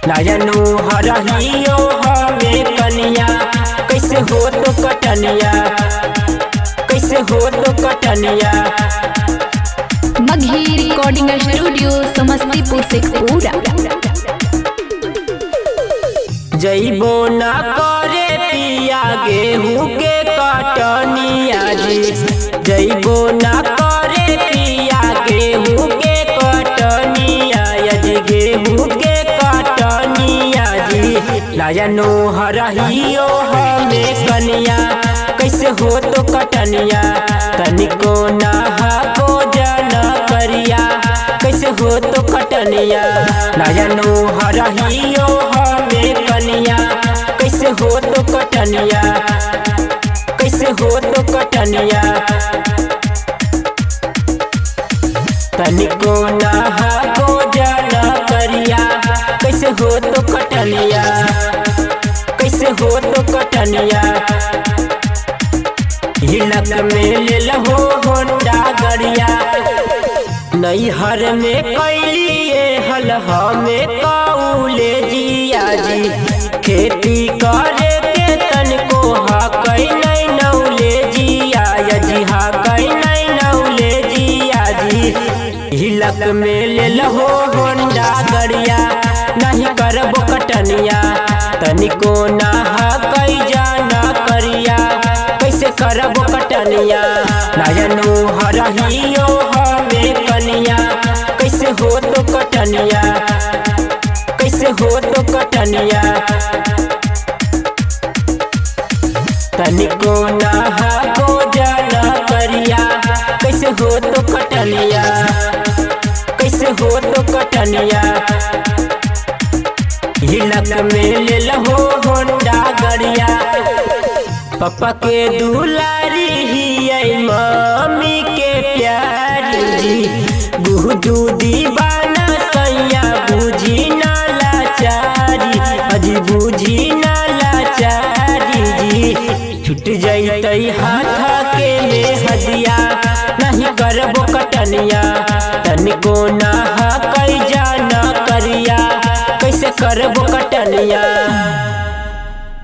नयनु हरहियो हमें कनिया कैसे हो तो कटनिया, कैसे हो तो कटनिया। Magahi recording studio Samastipur Sheikhpura. जइबो ना करे पिया गेहूं के कटनिया जी, जइबो ना करे पिया गेहूं के कटनिया जी, गेहूं के कटनिया जी। नयनु हरहियो हमें कनिया कैसे हो तो कटनिया, तनिको नहा को जाना करिया कैसे हो तो कटनिया। नयनु हरहियो हमें कनिया कैसे हो तो कटनिया, कैसे हो तो कटनिया। तनिको नहा को जाना करिया कैसे हो तो कटनिया, कैसे हो तो कटनिया। हिलक में ले लहो होंडा गड़िया, नैहर में कैलिए हल हमें कौले जिया जी। खेती करे के तनको हकई नहीं नौले जिया जी, हकई नहीं नौले जिया जी। हिलक में ले लहो होंडा गड़िया नहीं करबो कटनिया, तनिको ना हकई जाना करिया कैसे करबो कटनिया। नयनु हरहियो हमें कनिया कैसे हो तो कटनिया, कैसे हो तो कटनिया। तनिको नहा को जाना करिया कैसे हो तो कटनिया, कैसे हो तो कटनिया। हिलक में ले लहो होंडा गड़िया, पापा के दुलारी ही मम्मी के प्यारी जी। गुहदू दीवाना सैया बुझी ना लाचारी, अजी बुझी ना लाचारी जी। छूट जैतई हाथ के में हदिया नहीं करबो कटनिया, तनिको नहा कई जाना करिया कैसे करबो कटनिया।